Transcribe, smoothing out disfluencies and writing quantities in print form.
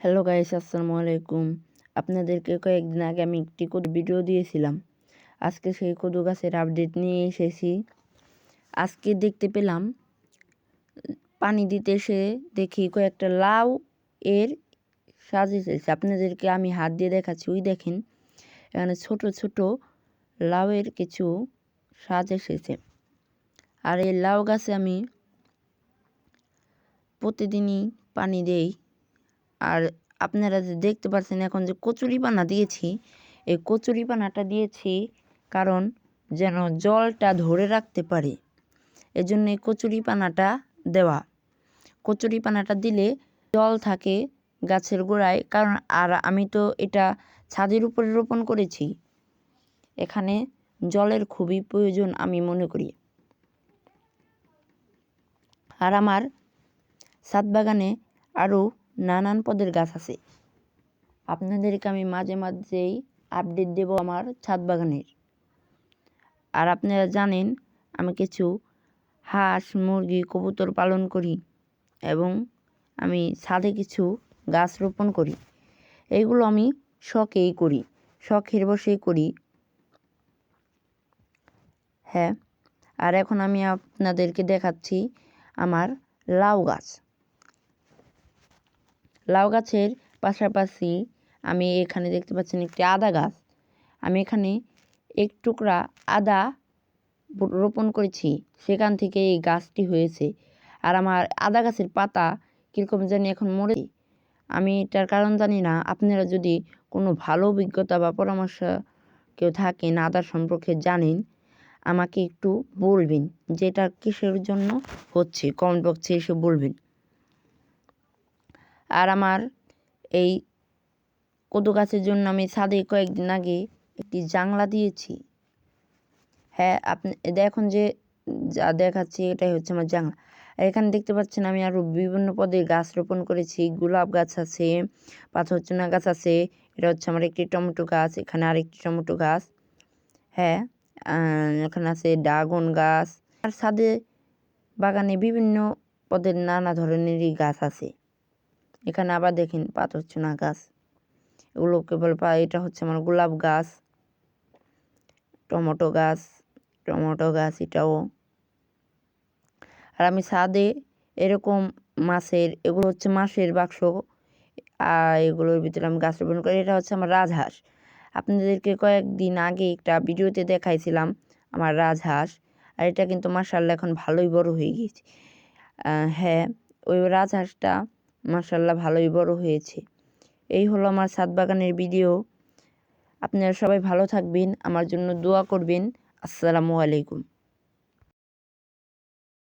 Hello guys, আসসালামু আলাইকুম। আপনাদেরকে কয়েকদিন আগে আমি একটি কদু ভিডিও দিয়েছিলাম। আজকে সেই কদু গাছের আপডেট নিয়ে এসেছি। আজকে দেখতে পেলাম পানি দিতে এসে দেখি কয়েকটা লাউ এর সাজ এসেছে। আপনাদেরকে আমি হাত দিয়ে দেখাচ্ছি, ওই দেখেন এখানে ছোট ছোট লাউয়ের কিছু সাজ এসেছে। আর এই লাউ গাছে আমি প্রতিদিনই পানি দেই। আর আপনারা যে দেখতে পাচ্ছেন এখন যে কচুরিপানা দিয়েছি, এই কচুরিপানাটা দিয়েছি কারণ যেন জলটা ধরে রাখতে পারে, এজন্য এই কচুরিপানাটা দেওয়া। কচুরিপানাটা দিলে জল থাকে গাছের গোড়ায়, কারণ আর আমি তো এটা ছাদের উপরে রোপণ করেছি, এখানে জলের খুবই প্রয়োজন আমি মনে করি। আর আমার ছাদ বাগানে আরও নানান পদের গাছ আছে, আপনাদেরকে আমি মাঝে মাঝেই আপডেট দেব আমার ছাদ বাগানের। আর আপনারা জানেন আমি কিছু হাঁস, মুরগি, কবুতর পালন করি এবং আমি ছাদে কিছু গাছ রোপণ করি। এইগুলো আমি শখেই করি, শখের বশেই করি। হ্যাঁ, আর এখন আমি আপনাদেরকে দেখাচ্ছি আমার লাউ গাছ। লাউ গাছের পাশাপাশি আমি এখানে দেখতে পাচ্ছেন একটি আদা গাছ। আমি এখানে এক টুকরা আদা রোপণ করেছি, সেখান থেকে এই গাছটি হয়েছে। আর আমার আদা গাছের পাতা কীরকম জানি এখন মরে, আমি এটার কারণ জানি না। আপনারা যদি কোনো ভালো অভিজ্ঞতা বা পরামর্শ কেউ থাকেন, আদার সম্পর্কে জানেন, আমাকে একটু বলবেন যে এটা কিসের জন্য হচ্ছে, কমেন্ট বক্সে এসে বলবেন। আর আমার এই কদু গাছের জন্য আমি ছাদে কয়েকদিন আগে একটি জাংলা দিয়েছি। হ্যাঁ, আপনি দেখুন যে যা দেখাচ্ছি এটাই হচ্ছে আমার জাংলা। আর এখানে দেখতে পাচ্ছেন আমি আরও বিভিন্ন পদের গাছ রোপণ করেছি। গোলাপ গাছ আছে, পাথরচুনা গাছ আছে, এটা হচ্ছে আমার একটি টমেটো গাছ, এখানে আরেকটি টমেটো গাছ। হ্যাঁ, এখানে আছে ড্রাগন গাছ। আর ছাদে বাগানে বিভিন্ন পদের নানা ধরনেরই গাছ আছে। এখানে আবার দেখেন পাথরচুনা গাছ, এগুলো কেবল এটা হচ্ছে আমার গোলাপ গাছ, টমেটো গাছ এটাও। আর আমি ছাদে এরকম এগুলো হচ্ছে মাছের বাক্স, আর এগুলোর ভিতরে আমি গাছ রোপণ করি। এটা হচ্ছে আমার রাজহাঁস। আপনাদেরকে কয়েকদিন আগে একটা ভিডিওতে দেখাইছিলাম আমার রাজহাঁস, আর এটা কিন্তু মাশাআল্লাহ এখন ভালোই বড় হয়ে গিয়েছে। হ্যাঁ, ওই রাজহাঁসটা মাশাআল্লাহ ভালোই বড় হয়েছে। এই হলো আমার ছাদ বাগানের ভিডিও। আপনারা সবাই ভালো থাকবেন, আমার জন্য দোয়া করবেন। আসসালামু আলাইকুম।